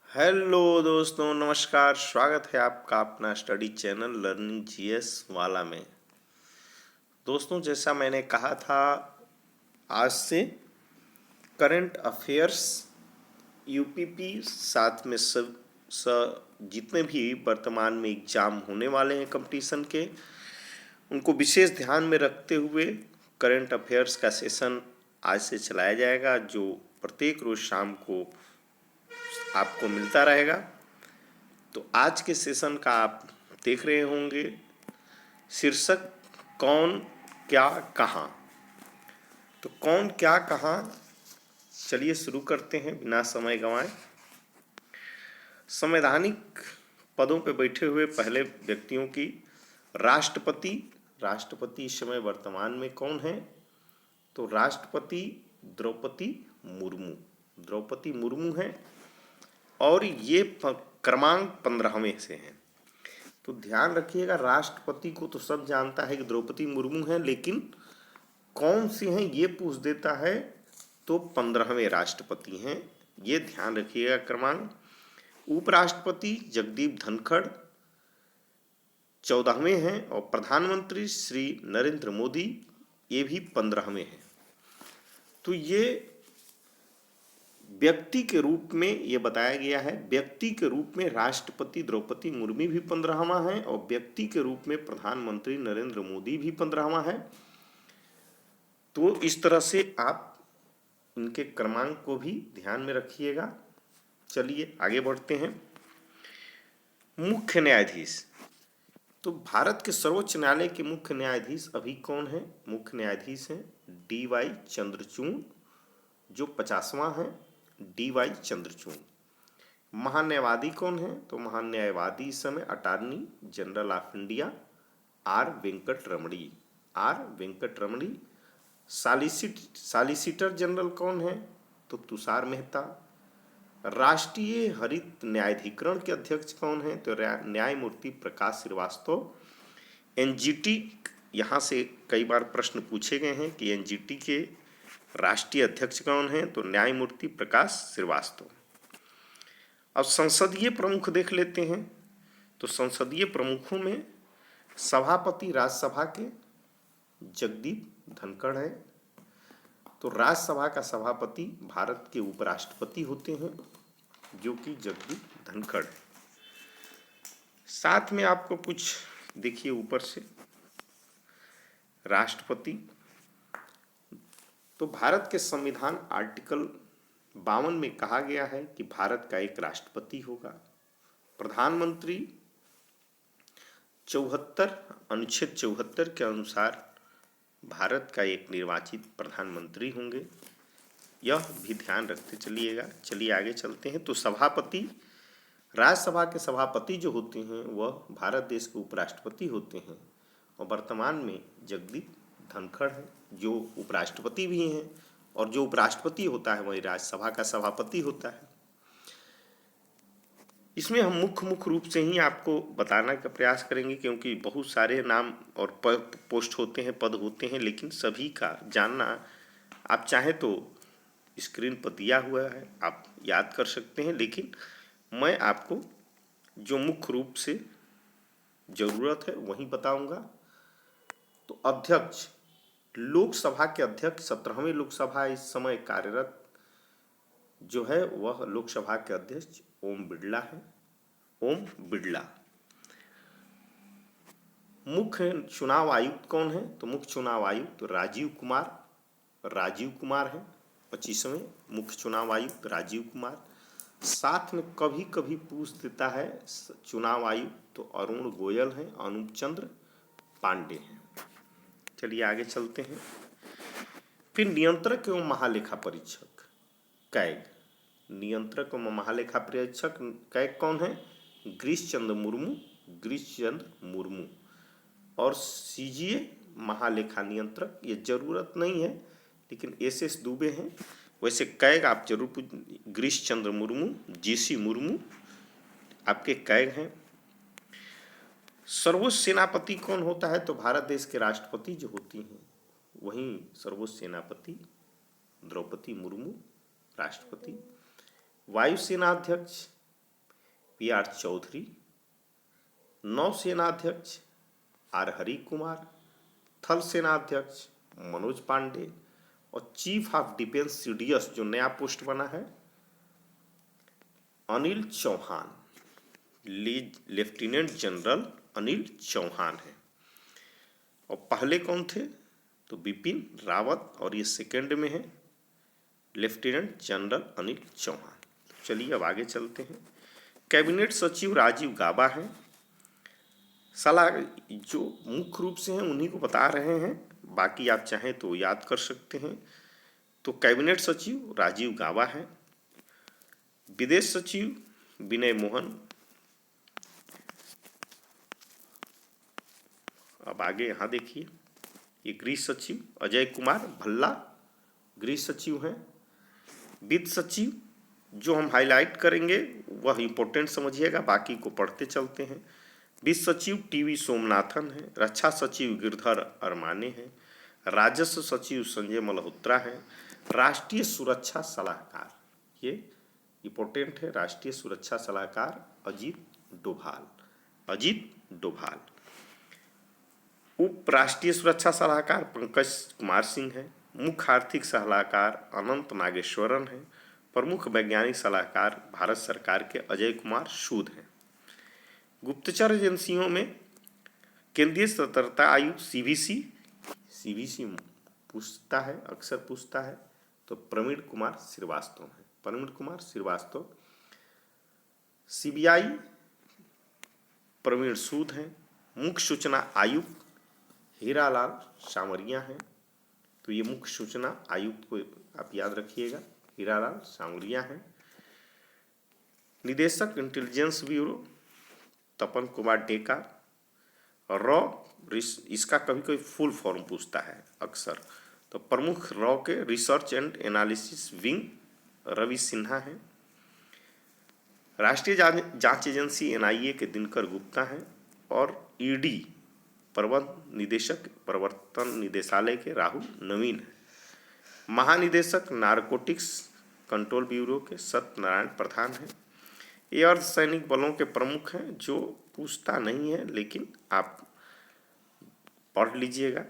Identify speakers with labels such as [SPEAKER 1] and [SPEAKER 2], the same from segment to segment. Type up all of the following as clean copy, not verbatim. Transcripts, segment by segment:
[SPEAKER 1] Hello दोस्तों, नमस्कार। स्वागत है आपका अपना स्टडी चैनल लर्निंग जीएस वाला में। दोस्तों, जैसा मैंने कहा था, आज से करंट अफेयर्स यूपीपी साथ में जितने भी वर्तमान में एग्जाम होने वाले हैं कंपटीशन के, उनको विशेष ध्यान में रखते हुए करंट अफेयर्स का सेशन आज से चलाया जाएगा, जो प्रत्येक रोज शाम को आपको मिलता रहेगा। तो आज के सेशन का आप देख रहे होंगे, शीर्षक कौन क्या कहाँ। तो कौन क्या कहाँ, चलिए शुरू करते हैं बिना समय गंवाए। संवैधानिक पदों पर बैठे हुए पहले व्यक्तियों की राष्ट्रपति। राष्ट्रपति इस समय वर्तमान में कौन है? तो राष्ट्रपति द्रौपदी मुर्मू। द्रौपदी मुर्मू है और ये क्रमांक 15वें से हैं। तो ध्यान रखिएगा, राष्ट्रपति को तो सब जानता है कि द्रौपदी मुर्मू है, लेकिन कौन से हैं ये पूछ देता है तो 15वें राष्ट्रपति हैं, ये ध्यान रखिएगा क्रमांक। उपराष्ट्रपति जगदीप धनखड़ 14वें हैं और प्रधानमंत्री श्री नरेंद्र मोदी ये भी 15वें हैं। तो ये व्यक्ति के रूप में ये बताया गया है। व्यक्ति के रूप में राष्ट्रपति द्रौपदी मुर्मू भी 15वां है और व्यक्ति के रूप में प्रधानमंत्री नरेंद्र मोदी भी 15वां है। तो इस तरह से आप इनके क्रमांक को भी ध्यान में रखिएगा। चलिए आगे बढ़ते हैं। मुख्य न्यायाधीश। तो भारत के सर्वोच्च न्यायालय के मुख्य न्यायाधीश अभी कौन है? मुख्य न्यायाधीश हैं DY चंद्रचूड़, जो 50वां है, DY चंद्रचूड़। महान्यायवादी कौन है? तो महान्यायवादी इस समय attorney general of India R Venkataramani. Solicitor general कौन है? तो तुषार मेहता। राष्ट्रीय हरित न्यायाधिकरण के अध्यक्ष कौन है? तो न्यायमूर्ति प्रकाश श्रीवास्तव। NGT, यहाँ से कई बार प्रश्न पूछे गए हैं कि NGT के राष्ट्रीय अध्यक्ष कौन है? तो न्यायमूर्ति प्रकाश श्रीवास्तव। अब संसदीय प्रमुख देख लेते हैं। तो संसदीय प्रमुखों में सभापति राज्यसभा के जगदीप धनखड़ है। तो राज्यसभा का सभापति भारत के उपराष्ट्रपति होते हैं, जो कि जगदीप धनखड़ है। साथ में आपको कुछ देखिए ऊपर से राष्ट्रपति। तो भारत के संविधान आर्टिकल 52 में कहा गया है कि भारत का एक राष्ट्रपति होगा। प्रधानमंत्री 74 अनुच्छेद 74 के अनुसार भारत का एक निर्वाचित प्रधानमंत्री होंगे, यह भी ध्यान रखते चलिएगा। चलिए आगे चलते हैं। तो सभापति, राज्यसभा के सभापति जो होते हैं वह भारत देश के उपराष्ट्रपति होते हैं और वर्तमान में जगदीप धनखड़ है, जो उपराष्ट्रपति भी हैं, और जो उपराष्ट्रपति होता है वही राज्यसभा का सभापति होता है। इसमें हम मुख्य रूप से ही आपको बताने का प्रयास करेंगे, क्योंकि बहुत सारे नाम और पोस्ट होते हैं, पद होते हैं, लेकिन सभी का जानना आप चाहें तो स्क्रीन पर दिया हुआ है, आप याद कर सकते हैं, लेकिन मैं आपको जो मुख्य रूप से जरूरत है वही बताऊंगा। तो अध्यक्ष, लोकसभा के अध्यक्ष 17वीं लोकसभा इस समय कार्यरत जो है वह लोकसभा के अध्यक्ष ओम बिड़ला है। ओम बिड़ला। मुख्य चुनाव आयुक्त कौन है? तो मुख्य चुनाव आयुक्त राजीव कुमार है। 25वें मुख्य चुनाव आयुक्त राजीव कुमार। साथ में कभी कभी पूछ देता है चुनाव आयुक्त, तो अरुण गोयल है, अनूप चंद्र पांडे हैं। चलिए आगे चलते हैं। फिर नियंत्रक एवं महालेखा परीक्षक कैग। नियंत्रक एवं महालेखा परीक्षक कैग कौन है? गिरीश चंद्र मुर्मू। और CGA महालेखा नियंत्रक, ये जरूरत नहीं है, लेकिन SS दुबे हैं। वैसे कैग आप जरूर गिरीश चंद्र मुर्मू, GC मुर्मू आपके कैग हैं। सर्वोच्च सेनापति कौन होता है? तो भारत देश के राष्ट्रपति जो होती हैं वहीं सर्वोच्च सेनापति द्रौपदी मुर्मू राष्ट्रपति। वायुसेना अध्यक्ष पी.आर. चौधरी, नौसेनाध्यक्ष आर. हरि कुमार, थल सेनाध्यक्ष मनोज पांडे और चीफ ऑफ डिफेंस सीडीएस जो नया पोस्ट बना है अनिल चौहान, लेफ्टिनेंट जनरल अनिल चौहान है। और पहले कौन थे तो बिपिन रावत, और ये सेकंड में है लेफ्टिनेंट जनरल अनिल चौहान। चलिए अब आगे चलते हैं। कैबिनेट सचिव राजीव गाबा हैं। सलाह जो मुख्य रूप से हैं उन्हीं को बता रहे हैं, बाकी आप चाहें तो याद कर सकते हैं। तो कैबिनेट सचिव राजीव गाबा हैं। विदेश सचिव विनय मोहन। अब आगे यहाँ देखिए, ये गृह सचिव अजय कुमार भल्ला गृह सचिव हैं। वित्त सचिव जो हम हाईलाइट करेंगे वह इंपॉर्टेंट समझिएगा, बाकी को पढ़ते चलते हैं। वित्त सचिव टीवी सोमनाथन है। रक्षा सचिव गिरधर अरमाने हैं। राजस्व सचिव संजय मल्होत्रा हैं। राष्ट्रीय सुरक्षा सलाहकार, ये इंपॉर्टेंट है, राष्ट्रीय सुरक्षा सलाहकार अजीत डोभाल। उप राष्ट्रीय सुरक्षा सलाहकार पंकज कुमार सिंह है। मुख्य आर्थिक सलाहकार अनंत नागेश्वरन है। प्रमुख वैज्ञानिक सलाहकार भारत सरकार के अजय कुमार सूद हैं। गुप्तचर एजेंसियों में केंद्रीय सतर्कता आयोग सीवीसी पूछता है, अक्सर पूछता है, तो प्रवीण कुमार श्रीवास्तव। सीबीआई प्रवीण सूद हैं। मुख्य सूचना आयुक्त हीरालाल सामरिया हैं। तो ये मुख्य सूचना आयुक्त को आप याद रखिएगा, हीरालाल सामरिया हैं। निदेशक इंटेलिजेंस ब्यूरो तपन कुमार डेका। रॉ, इसका कभी कभी फुल फॉर्म पूछता है अक्सर, तो प्रमुख रॉ के research and analysis wing Ravi Sinha हैं। राष्ट्रीय जांच एजेंसी एनआईए के दिनकर गुप्ता हैं। और ईडी प्रबंध निदेशक प्रवर्तन निदेशालय के राहुल नवीन हैं। महानिदेशक नारकोटिक्स कंट्रोल ब्यूरो के सत्यनारायण प्रधान हैं। ये अर्धसैनिक बलों के प्रमुख हैं, जो पूछता नहीं है लेकिन आप पढ़ लीजिएगा,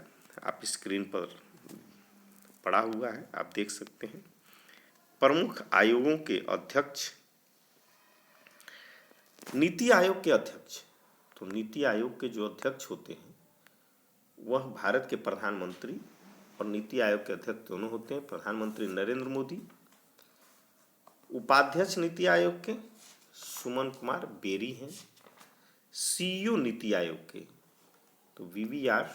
[SPEAKER 1] आप स्क्रीन पर पढ़ा हुआ है, आप देख सकते हैं। प्रमुख आयोगों के अध्यक्ष नीति आयोग के अध्यक्ष, तो नीति आयोग के जो अध्यक्ष होते हैं वह भारत के प्रधानमंत्री और नीति आयोग के अध्यक्ष दोनों होते हैं, प्रधानमंत्री नरेंद्र मोदी। उपाध्यक्ष नीति आयोग के सुमन कुमार बेरी हैं। सीईओ नीति आयोग के तो वीवीआर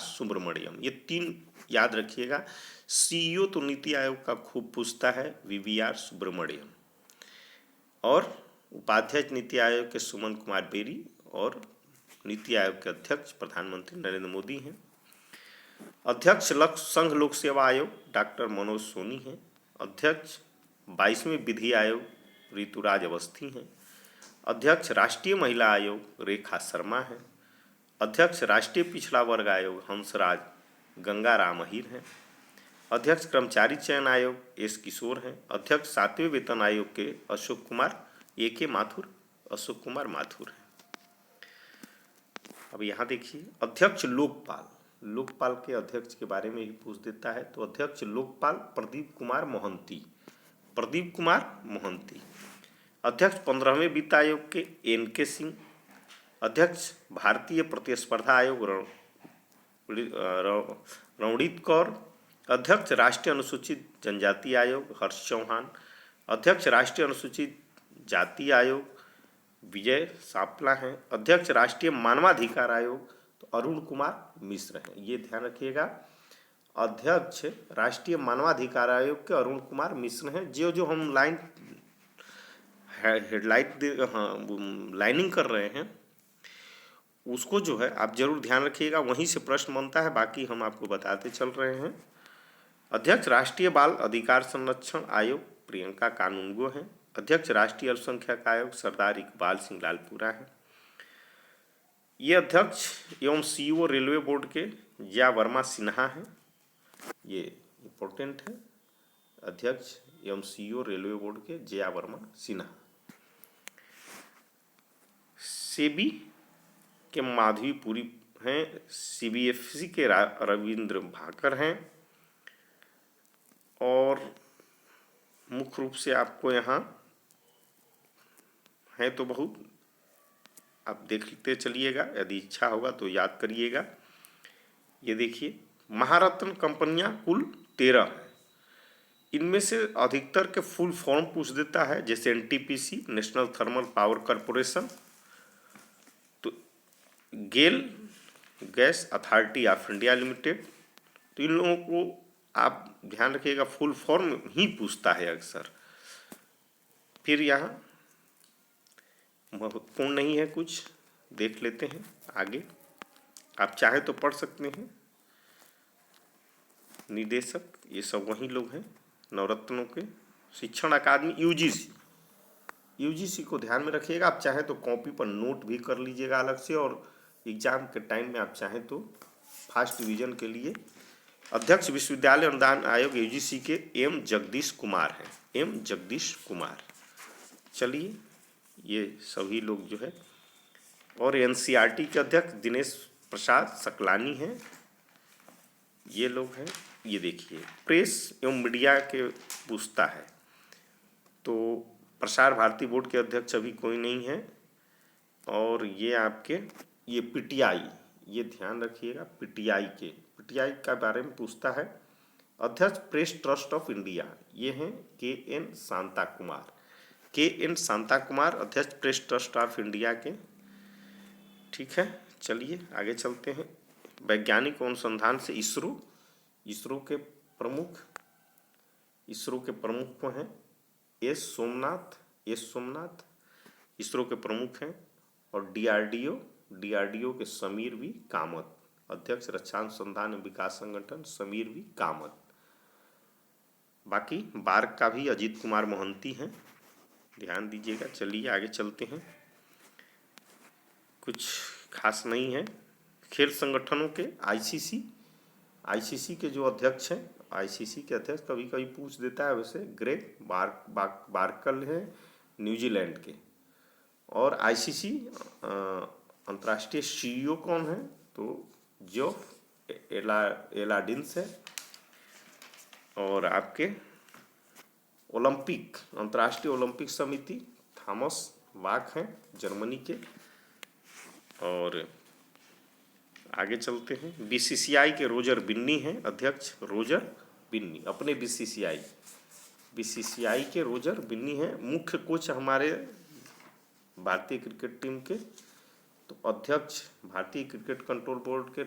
[SPEAKER 1] सुब्रमण्यम, ये तीन याद रखिएगा। सीईओ तो नीति आयोग का खूब पूछता है, वीवीआर सुब्रमण्यम। और उपाध्यक्ष नीति आयोग के सुमन कुमार बेरी और नीति आयोग के अध्यक्ष प्रधानमंत्री नरेंद्र मोदी हैं। अध्यक्ष संघ लोक सेवा आयोग डॉक्टर मनोज सोनी हैं। अध्यक्ष 22वें विधि आयोग ऋतुराज अवस्थी हैं। अध्यक्ष राष्ट्रीय महिला आयोग रेखा शर्मा हैं। अध्यक्ष राष्ट्रीय पिछड़ा वर्ग आयोग हंसराज गंगाराम अहीर हैं। अध्यक्ष कर्मचारी चयन आयोग एस किशोर हैं। अध्यक्ष 7वें वेतन आयोग के अशोक कुमार माथुर हैं। अब यहाँ देखिए, अध्यक्ष लोकपाल के अध्यक्ष के बारे में ही पूछ देता है, तो अध्यक्ष लोकपाल प्रदीप कुमार मोहंती। अध्यक्ष 15वें वित्त आयोग के एन.के. सिंह। अध्यक्ष भारतीय प्रतिस्पर्धा आयोग रणजीत कौर। अध्यक्ष राष्ट्रीय अनुसूचित जनजाति आयोग हर्ष चौहान। अध्यक्ष राष्ट्रीय अनुसूचित जाति आयोग विजय सापला हैं। अध्यक्ष राष्ट्रीय मानवाधिकार आयोग तो अरुण कुमार मिश्र हैं, ये ध्यान रखिएगा। अध्यक्ष राष्ट्रीय मानवाधिकार आयोग के अरुण कुमार मिश्र हैं। जो हम लाइनिंग कर रहे हैं उसको जो है आप जरूर ध्यान रखिएगा, वहीं से प्रश्न बनता है, बाकी हम आपको बताते चल रहे हैं। अध्यक्ष राष्ट्रीय बाल अधिकार संरक्षण आयोग प्रियंका कानूनगो हैं। अध्यक्ष राष्ट्रीय अल्पसंख्यक आयोग सरदार इकबाल सिंह लालपुरा हैं। ये अध्यक्ष एवं सीईओ रेलवे बोर्ड के जया वर्मा सिन्हा हैं, ये इम्पोर्टेंट है। अध्यक्ष एवं सीईओ रेलवे बोर्ड के जया वर्मा सिन्हा। सेबी के माधवी पुरी हैं, सीबीएफसी के रविंद्र भाकर हैं, और मुख्य रूप से आपको यहाँ है तो बहुत, आप देखते चलिएगा, यदि इच्छा होगा तो याद करिएगा। ये देखिए, महारत्न कंपनियां कुल 13 हैं। इनमें से अधिकतर के फुल फॉर्म पूछ देता है, जैसे NTPC, National Thermal Power Corporation, तो GAIL Gas Authority of India Limited. तो इन लोगों को आप ध्यान रखिएगा, फुल फॉर्म ही पूछता है अक्सर। फिर यहाँ महत्वपूर्ण नहीं है कुछ, देख लेते हैं आगे, आप चाहे तो पढ़ सकते हैं। निदेशक ये सब वही लोग हैं नवरत्नों के। शिक्षण अकादमी यूजीसी को ध्यान में रखिएगा, आप चाहे तो कॉपी पर नोट भी कर लीजिएगा अलग से, और एग्जाम के टाइम में आप चाहें तो फर्स्ट डिवीजन के लिए अध्यक्ष विश्वविद्यालय अनुदान आयोग यूजीसी के एम जगदीश कुमार हैं, एम जगदीश कुमार। चलिए, ये सभी लोग जो है, और एनसीईआरटी के अध्यक्ष दिनेश प्रसाद सकलानी हैं, ये लोग हैं। ये देखिए, प्रेस एवं मीडिया के पूछता है, तो प्रसार भारती बोर्ड के अध्यक्ष अभी कोई नहीं है। और ये आपके ये पीटीआई, ये ध्यान रखिएगा, पीटीआई के बारे में पूछता है। अध्यक्ष प्रेस ट्रस्ट ऑफ इंडिया, ये हैं के.एन. शांता कुमार, अध्यक्ष प्रेस ट्रस्ट ऑफ इंडिया के। ठीक है, चलिए आगे चलते हैं। वैज्ञानिक अनुसंधान से इसरो के प्रमुख को हैं एस सोमनाथ, इसरो के प्रमुख हैं। और डीआरडीओ के समीर वी कामत, अध्यक्ष रक्षा अनुसंधान एवं विकास संगठन समीर वी कामत। बाकी बार्क का भी अजीत कुमार मोहंती हैं, ध्यान दीजिएगा। चलिए आगे चलते हैं, कुछ खास नहीं है। खेल संगठनों के आईसीसी के जो अध्यक्ष हैं, आईसीसी के अध्यक्ष कभी कभी पूछ देता है, वैसे ग्रेग बार्कल है न्यूजीलैंड के। और आईसीसी अंतर्राष्ट्रीय सीईओ कौन है, तो जोफ एलाडिन्स है। और आपके अंतर्राष्ट्रीय ओलंपिक समिति थॉमस बाक हैं जर्मनी के। और आगे चलते हैं, बीसीसीआई के रोजर बिन्नी हैं अध्यक्ष, रोजर बिन्नी अपने बीसीसीआई के रोजर बिन्नी हैं। मुख्य कोच हमारे भारतीय क्रिकेट टीम के, तो अध्यक्ष भारतीय क्रिकेट कंट्रोल बोर्ड के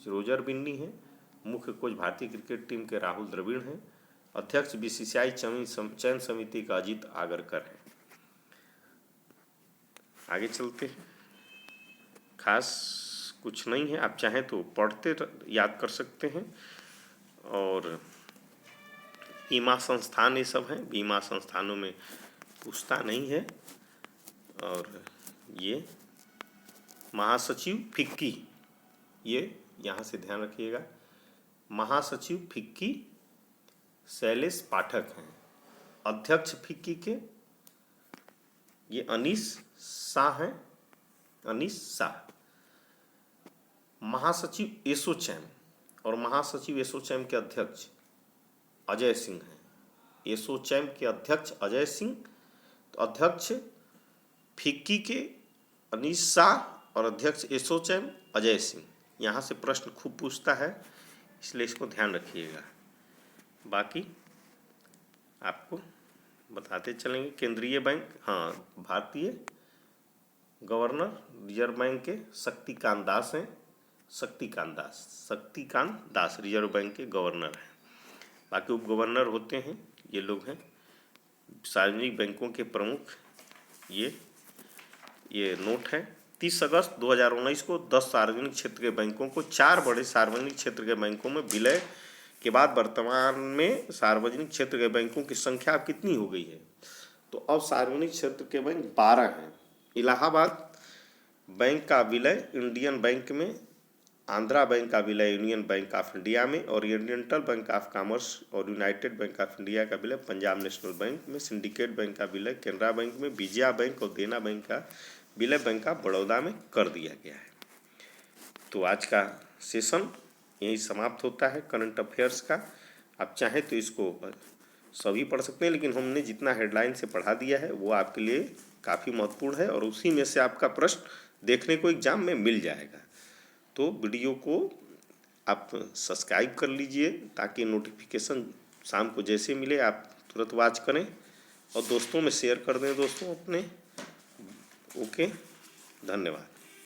[SPEAKER 1] रोजर बिन्नी हैं। मुख्य कोच भारतीय क्रिकेट टीम के राहुल द्रविड़ हैं। अध्यक्ष बीसीसीआई चयन समिति का अजीत आगरकर है। आगे चलते हैं, खास कुछ नहीं है, आप चाहें तो पढ़ते याद कर सकते हैं। और बीमा संस्थान ये सब हैं, बीमा संस्थानों में पूछता नहीं है। और ये महासचिव फिक्की, ये यहाँ से ध्यान रखिएगा, महासचिव फिक्की शैलेश पाठक हैं। अध्यक्ष फिक्की के ये अनीस शाह हैं, अनीस शाह। महासचिव एसोचैम, और महासचिव एसोचैम के अध्यक्ष अजय सिंह हैं। एसोचैम के अध्यक्ष अजय सिंह, तो अध्यक्ष फिक्की के अनीस शाह और अध्यक्ष एसोचैम अजय सिंह। यहाँ से प्रश्न खूब पूछता है, इसलिए इसको ध्यान रखिएगा। बाकी आपको बताते चलेंगे। केंद्रीय बैंक, हाँ, भारतीय गवर्नर रिजर्व बैंक के शक्तिकांत दास हैं, शक्तिकांत दास रिजर्व बैंक के गवर्नर हैं। बाकी उप गवर्नर होते हैं, ये लोग हैं सार्वजनिक बैंकों के प्रमुख। ये नोट है, 30 अगस्त 2019 को 10 सार्वजनिक क्षेत्र के बैंकों को 4 बड़े सार्वजनिक क्षेत्र के बैंकों में विलय के बाद वर्तमान में सार्वजनिक क्षेत्र के बैंकों की संख्या अब कितनी हो गई है, तो अब सार्वजनिक क्षेत्र के बैंक 12 हैं। इलाहाबाद बैंक का विलय इंडियन बैंक में आंध्रा बैंक का विलय यूनियन बैंक ऑफ इंडिया में, और ओरिएंटल बैंक ऑफ कॉमर्स और यूनाइटेड बैंक ऑफ इंडिया का विलय पंजाब नेशनल बैंक में, सिंडिकेट बैंक का विलय केनरा बैंक में, विजया बैंक और देना बैंक का विलय बैंक ऑफ बड़ौदा में कर दिया गया है। तो आज का सेशन यही समाप्त होता है करंट अफेयर्स का। आप चाहें तो इसको सभी पढ़ सकते हैं, लेकिन हमने जितना हेडलाइन से पढ़ा दिया है वो आपके लिए काफ़ी महत्वपूर्ण है, और उसी में से आपका प्रश्न देखने को एग्जाम में मिल जाएगा। तो वीडियो को आप सब्सक्राइब कर लीजिए ताकि नोटिफिकेशन शाम को जैसे मिले आप तुरंत वॉच करें, और दोस्तों में शेयर कर दें दोस्तों अपने। ओके, धन्यवाद।